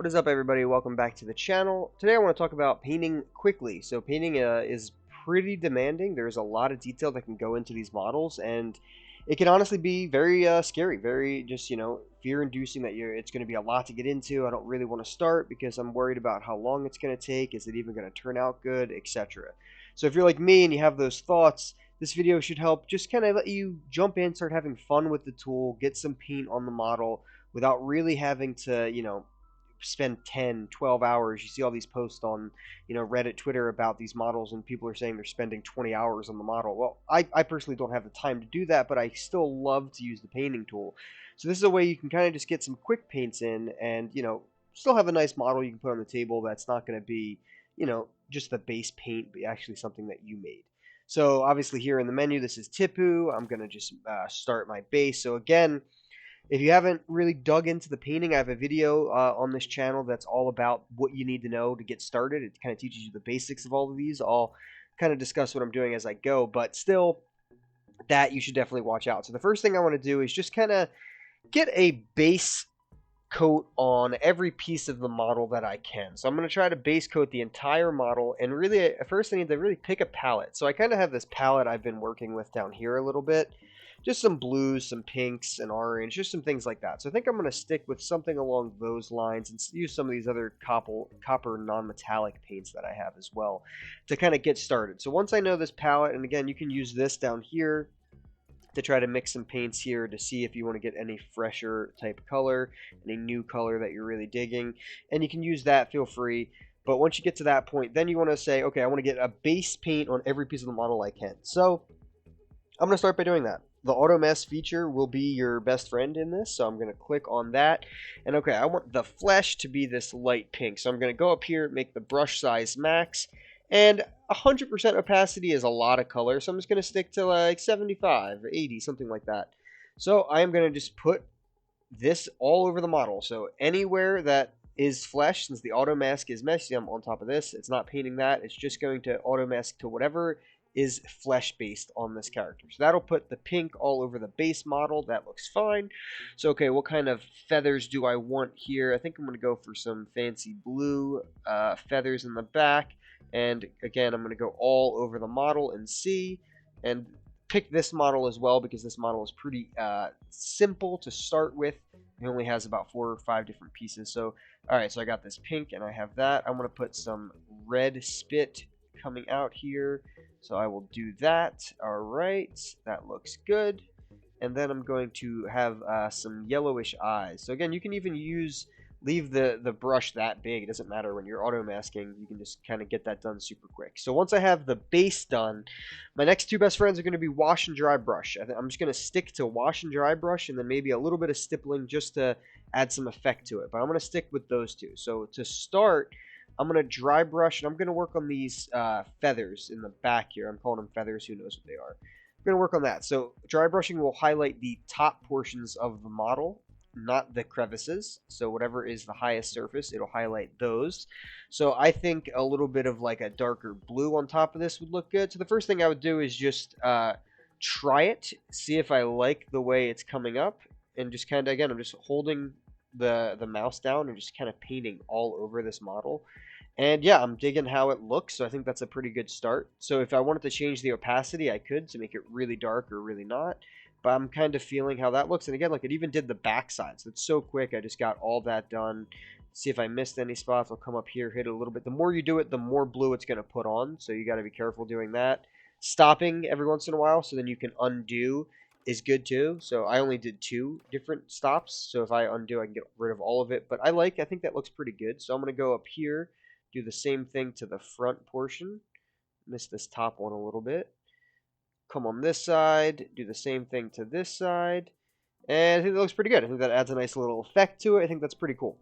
What is up, everybody? Welcome back to the channel. Today I want to talk about painting quickly. So painting is pretty demanding. There's a lot of detail that can go into these models, and it can honestly be very scary, very just, fear-inducing that it's going to be a lot to get into. I don't really want to start because I'm worried about how long it's going to take. Is it even going to turn out good, etc. So if you're like me and you have those thoughts, this video should help just kind of let you jump in, start having fun with the tool, get some paint on the model without really having to, spend 10, 12 hours. You see all these posts on, Reddit, Twitter about these models, and people are saying they're spending 20 hours on the model. Well, I personally don't have the time to do that, but I still love to use the painting tool. So this is a way you can kind of just get some quick paints in and, still have a nice model you can put on the table that's not going to be, just the base paint, but actually something that you made. So obviously here in the menu, this is Tipu. I'm going to just start my base. So again, if you haven't really dug into the painting, I have a video on this channel that's all about what you need to know to get started. It kind of teaches you the basics of all of these. I'll kind of discuss what I'm doing as I go, but still, that you should definitely watch out. So the first thing I want to do is just kind of get a base coat on every piece of the model that I can. So I'm going to try to base coat the entire model, and really, at first I need to really pick a palette. So I kind of have this palette I've been working with down here a little bit. Just some blues, some pinks, and orange, just some things like that. So I think I'm going to stick with something along those lines and use some of these other copper non-metallic paints that I have as well to kind of get started. So once I know this palette, and again, you can use this down here to try to mix some paints here to see if you want to get any fresher type color, any new color that you're really digging. And you can use that, feel free. But once you get to that point, then you want to say, okay, I want to get a base paint on every piece of the model I can. So I'm going to start by doing that. The auto mask feature will be your best friend in this, so I'm going to click on that. And okay, I want the flesh to be this light pink, so I'm going to go up here, make the brush size max, and 100% opacity is a lot of color, so I'm just going to stick to like 75, 80, something like that. So I am going to just put this all over the model, so anywhere that is flesh, since the auto mask is messy, I'm on top of this, it's not painting that, it's just going to auto mask to whatever is flesh based on this character. So that'll put the pink all over the base model. That looks fine. So okay, what kind of feathers do I want here? I think I'm going to go for some fancy blue feathers in the back. And again, I'm going to go all over the model and see. And pick this model as well because this model is pretty simple to start with. It only has about 4 or 5 different pieces. So alright, so I got this pink and I have that. I'm going to put some red spit coming out here. So I will do that. All right, that looks good. And then I'm going to have some yellowish eyes. So again, you can even leave the brush that big. It doesn't matter when you're auto masking. You can just kind of get that done super quick. So once I have the base done, my next two best friends are going to be wash and dry brush. I'm just going to stick to wash and dry brush and then maybe a little bit of stippling just to add some effect to it. But I'm going to stick with those two. So to start, I'm going to dry brush, and I'm going to work on these feathers in the back here. I'm calling them feathers. Who knows what they are. I'm going to work on that. So dry brushing will highlight the top portions of the model, not the crevices. So whatever is the highest surface, it'll highlight those. So I think a little bit of like a darker blue on top of this would look good. So the first thing I would do is just try it, see if I like the way it's coming up, and just kind of, again, I'm just holding the mouse down and just kind of painting all over this model. And yeah, I'm digging how it looks, so I think that's a pretty good start. So if I wanted to change the opacity, I could to make it really dark or really not. But I'm kind of feeling how that looks. And again, look, it even did the backside. So it's so quick. I just got all that done. See if I missed any spots. I'll come up here, hit it a little bit. The more you do it, the more blue it's going to put on. So you got to be careful doing that. Stopping every once in a while so then you can undo is good too. So I only did 2 different stops. So if I undo, I can get rid of all of it. But I think that looks pretty good. So I'm going to go up here. Do the same thing to the front portion. Miss this top one a little bit. Come on this side. Do the same thing to this side. And I think that looks pretty good. I think that adds a nice little effect to it. I think that's pretty cool.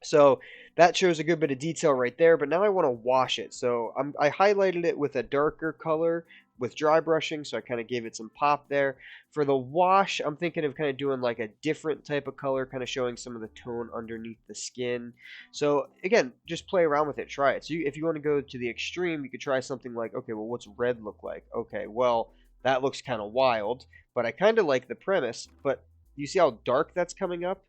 So that shows a good bit of detail right there. But now I want to wash it. So I highlighted it with a darker color with dry brushing, so I kind of gave it some pop there. For the wash, I'm thinking of kind of doing like a different type of color, kind of showing some of the tone underneath the skin. So again, just play around with it, try it. So if you want to go to the extreme, you could try something like, okay, well, what's red look like? Okay, well, that looks kind of wild, but I kind of like the premise. But you see how dark that's coming up?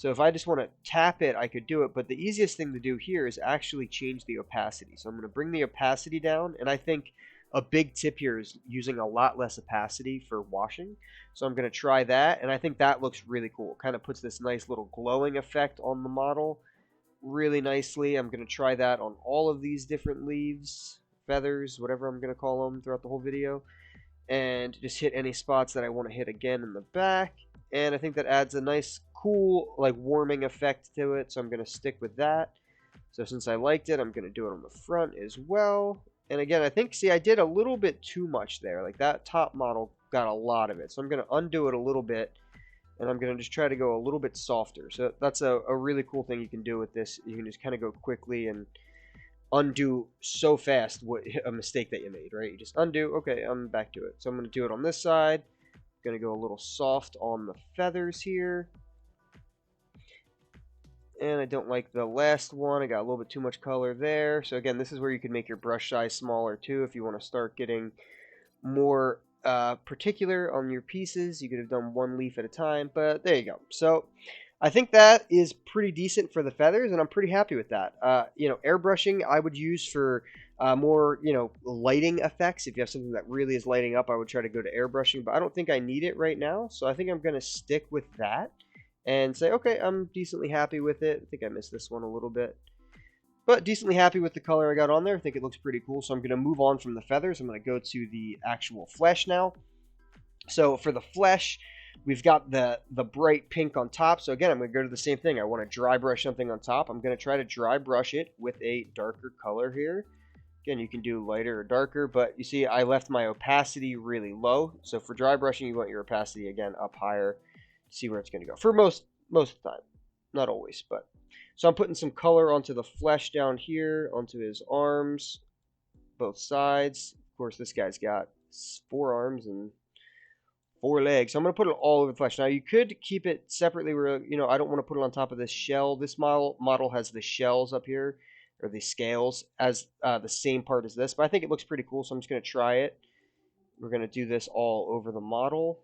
So if I just want to tap it, I could do it, but the easiest thing to do here is actually change the opacity. So I'm going to bring the opacity down, and I think a big tip here is using a lot less opacity for washing. So I'm going to try that, and I think that looks really cool. It kind of puts this nice little glowing effect on the model really nicely. I'm going to try that on all of these different leaves, feathers, whatever I'm going to call them throughout the whole video, and just hit any spots that I want to hit again in the back. And I think that adds a nice cool like warming effect to it, so I'm going to stick with that. So since I liked it, I'm going to do it on the front as well. And again, I think, see, I did a little bit too much there. Like that top model got a lot of it. So I'm going to undo it a little bit, and I'm going to just try to go a little bit softer. So that's a really cool thing you can do with this. You can just kind of go quickly and undo so fast what a mistake that you made, right? You just undo, okay, I'm back to it. So I'm going to do it on this side. Going to go a little soft on the feathers here. And I don't like the last one. I got a little bit too much color there. So again, this is where you can make your brush size smaller too if you want to start getting more particular on your pieces. You could have done one leaf at a time, but there you go. So I think that is pretty decent for the feathers, and I'm pretty happy with that. Airbrushing I would use for more, lighting effects. If you have something that really is lighting up, I would try to go to airbrushing, but I don't think I need it right now. So I think I'm going to stick with that and say, okay, I'm decently happy with it. I think I missed this one a little bit, but decently happy with the color I got on there. I think it looks pretty cool. So I'm going to move on from the feathers. I'm going to go to the actual flesh now. So for the flesh, we've got the bright pink on top. So again, I'm going to go to the same thing. I want to dry brush something on top. I'm going to try to dry brush it with a darker color here. Again, you can do lighter or darker, but you see I left my opacity really low. So for dry brushing, you want your opacity, again, up higher. See where it's going to go for most of the time, not always, but so I'm putting some color onto the flesh down here, onto his arms, both sides. Of course, this guy's got 4 arms and 4 legs, so I'm going to put it all over the flesh. Now you could keep it separately where, I don't want to put it on top of this shell. This model has the shells up here, or the scales, as the same part as this, but I think it looks pretty cool, so I'm just going to try it. We're going to do this all over the model.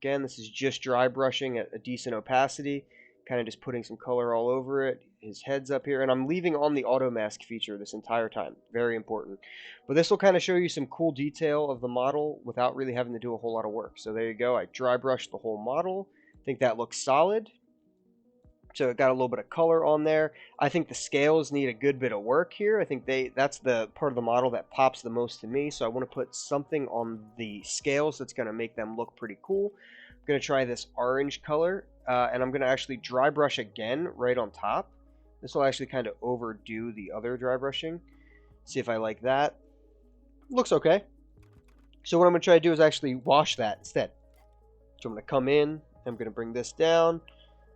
Again, this is just dry brushing at a decent opacity, kind of just putting some color all over it. His head's up here, and I'm leaving on the auto mask feature this entire time. Very important. But this will kind of show you some cool detail of the model without really having to do a whole lot of work. So there you go. I dry brushed the whole model. I think that looks solid. So it got a little bit of color on there. I think the scales need a good bit of work here. I think that's the part of the model that pops the most to me. So I want to put something on the scales that's going to make them look pretty cool. I'm going to try this orange color, and I'm going to actually dry brush again right on top. This will actually kind of overdo the other dry brushing. See if I like that. Looks okay. So what I'm going to try to do is actually wash that instead. So I'm going to come in. I'm going to bring this down.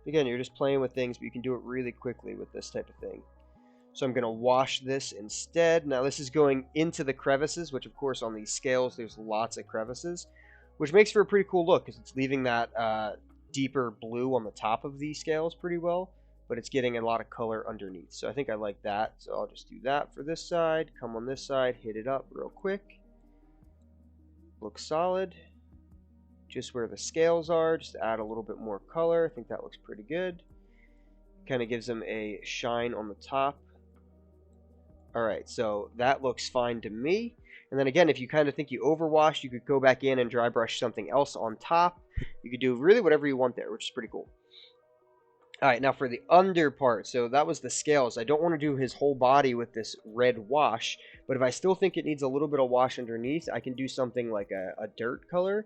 Again, you're just playing with things, but you can do it really quickly with this type of thing. So I'm going to wash this instead. Now this is going into the crevices, which of course on these scales there's lots of crevices, which makes for a pretty cool look because it's leaving that deeper blue on the top of these scales pretty well, but it's getting a lot of color underneath. So I think I like that. So I'll just do that for this side. Come on this side, hit it up real quick. Looks solid. Just where the scales are, just add a little bit more color. I think that looks pretty good. Kind of gives them a shine on the top. Alright, so that looks fine to me. And then again, if you kind of think you overwashed, you could go back in and dry brush something else on top. You could do really whatever you want there, which is pretty cool. Alright, now for the under part, so that was the scales. I don't want to do his whole body with this red wash, but if I still think it needs a little bit of wash underneath, I can do something like a dirt color.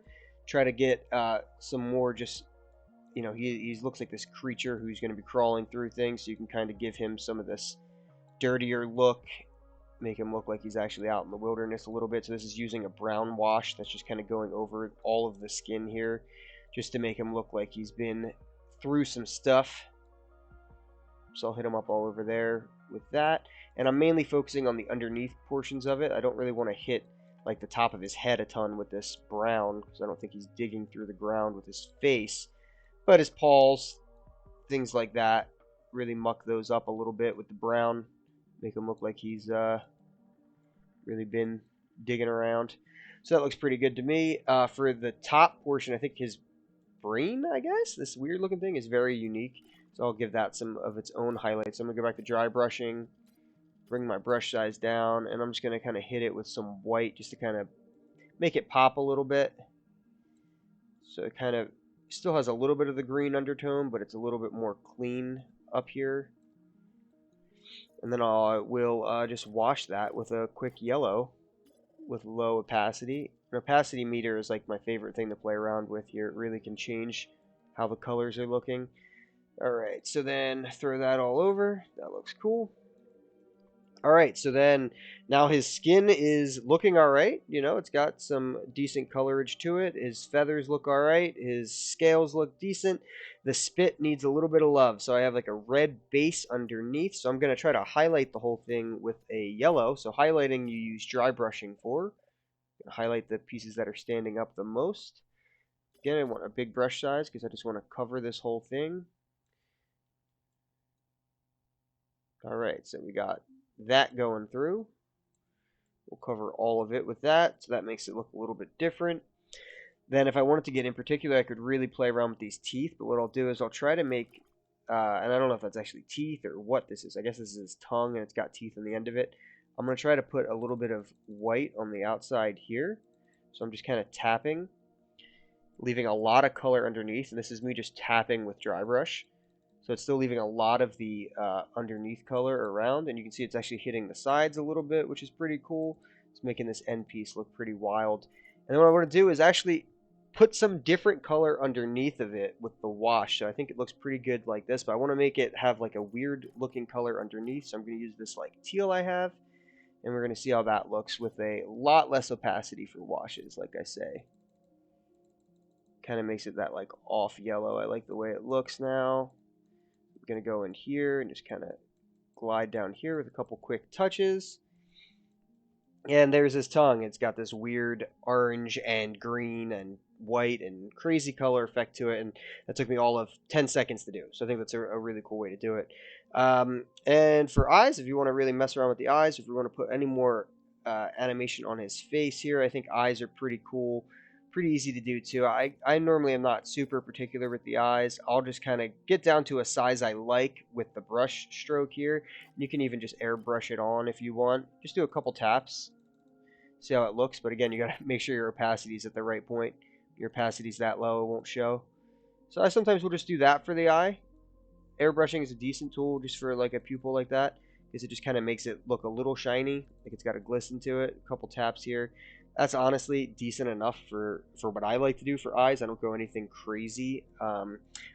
Try to get some more just, he looks like this creature who's going to be crawling through things, so you can kind of give him some of this dirtier look, make him look like he's actually out in the wilderness a little bit. So this is using a brown wash that's just kind of going over all of the skin here, just to make him look like he's been through some stuff. So I'll hit him up all over there with that, and I'm mainly focusing on the underneath portions of it. I don't really want to hit like the top of his head a ton with this brown, because I don't think he's digging through the ground with his face. But his paws, things like that, really muck those up a little bit with the brown. Make him look like he's really been digging around. So that looks pretty good to me. For the top portion, I think his brain, I guess. This weird looking thing is very unique. So I'll give that some of its own highlights. I'm going to go back to dry brushing, bring my brush size down, and I'm just going to kind of hit it with some white just to kind of make it pop a little bit. So it kind of still has a little bit of the green undertone, but it's a little bit more clean up here. And then I will just wash that with a quick yellow with low opacity. An opacity meter is like my favorite thing to play around with here. It really can change how the colors are looking. Alright, so then throw that all over. That looks cool. Alright, so then now his skin is looking alright. You know, it's got some decent colorage to it. His feathers look alright. His scales look decent. The spit needs a little bit of love. So I have like a red base underneath. So I'm going to try to highlight the whole thing with a yellow. So highlighting you use dry brushing for. Highlight the pieces that are standing up the most. Again, I want a big brush size because I just want to cover this whole thing. Alright, so we got that going through. We'll cover all of it with that, so that makes it look a little bit different. Then if I wanted to get in particular, I could really play around with these teeth, but what I'll do is I'll try to make, and I don't know if that's actually teeth or what this is. I guess this is his tongue and it's got teeth on the end of it. I'm going to try to put a little bit of white on the outside here. So I'm just kind of tapping, leaving a lot of color underneath, and this is me just tapping with dry brush. So it's still leaving a lot of the underneath color around, and you can see it's actually hitting the sides a little bit, which is pretty cool. It's making this end piece look pretty wild. And then what I want to do is actually put some different color underneath of it with the wash. So I think it looks pretty good like this, but I want to make it have like a weird looking color underneath. So I'm going to use this like teal I have, and we're going to see how that looks with a lot less opacity for washes, like I say. Kind of makes it that like off yellow. I like the way it looks now. Going to go in here and just kind of glide down here with a couple quick touches. And there's his tongue. It's got this weird orange and green and white and crazy color effect to it, and that took me all of 10 seconds to do. So I think that's a really cool way to do it. And for eyes, if you want to really mess around with the eyes, if you want to put any more animation on his face here, I think eyes are pretty cool. Pretty easy to do too. I normally am not super particular with the eyes. I'll just kind of get down to a size I like with the brush stroke here. You can even just airbrush it on if you want. Just do a couple taps. See how it looks, but again, you got to make sure your opacity is at the right point. Your opacity is that low, it won't show. So I sometimes will just do that for the eye. Airbrushing is a decent tool just for like a pupil like that, because it just kind of makes it look a little shiny, like it's got a glisten to it. A couple taps here. That's honestly decent enough for what I like to do for eyes. I don't go anything crazy,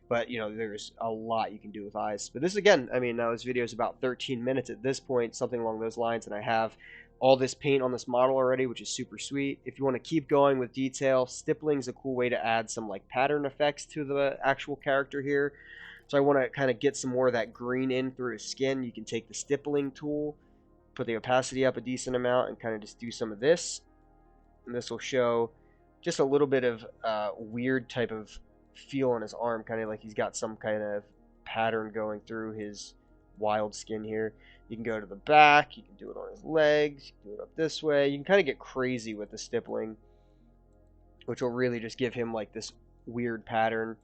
but you know, there's a lot you can do with eyes. But this again, I mean, now this video is about 13 minutes at this point, something along those lines, and I have all this paint on this model already, which is super sweet. If you want to keep going with detail, stippling is a cool way to add some like pattern effects to the actual character here. So I want to kind of get some more of that green in through his skin. You can take the stippling tool, put the opacity up a decent amount, and kind of just do some of this. And this will show just a little bit of weird type of feel on his arm, kind of like he's got some kind of pattern going through his wild skin here. You can go to the back, you can do it on his legs, you can do it up this way. You can kind of get crazy with the stippling, which will really just give him like this weird pattern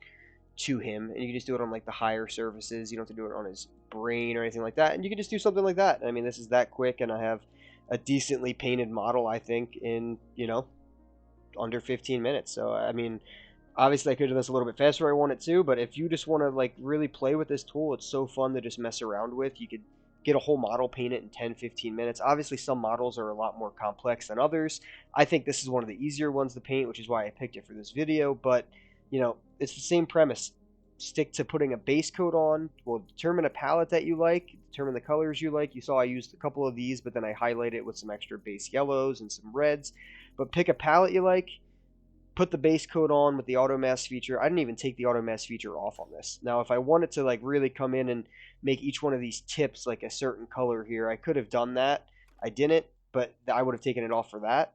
to him. And you can just do it on like the higher surfaces. You don't have to do it on his brain or anything like that. And you can just do something like that. I mean, this is that quick, and I have a decently painted model, I think, in, you know, under 15 minutes. So, I mean, obviously I could do this a little bit faster if I wanted to, but if you just want to, like, really play with this tool, it's so fun to just mess around with. You could get a whole model, paint it in 10, 15 minutes. Obviously, some models are a lot more complex than others. I think this is one of the easier ones to paint, which is why I picked it for this video, but, you know, it's the same premise. Stick to putting a base coat on. We'll determine a palette that you like, determine the colors you like. You saw I used a couple of these, but then I highlighted it with some extra base yellows and some reds. But pick a palette you like, put the base coat on with the auto mask feature. I didn't even take the auto mask feature off on this. Now, if I wanted to like really come in and make each one of these tips like a certain color here, I could have done that. I didn't, but I would have taken it off for that.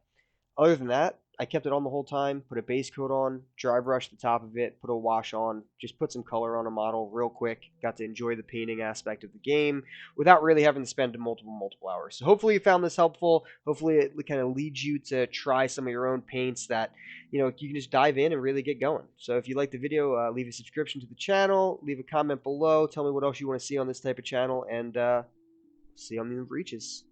Other than that, I kept it on the whole time, put a base coat on, dry brushed the top of it, put a wash on, just put some color on a model real quick. Got to enjoy the painting aspect of the game without really having to spend multiple hours. So hopefully you found this helpful. Hopefully it kind of leads you to try some of your own paints that you can just dive in and really get going. So if you like the video, leave a subscription to the channel, leave a comment below, tell me what else you want to see on this type of channel, and see you on the breaches.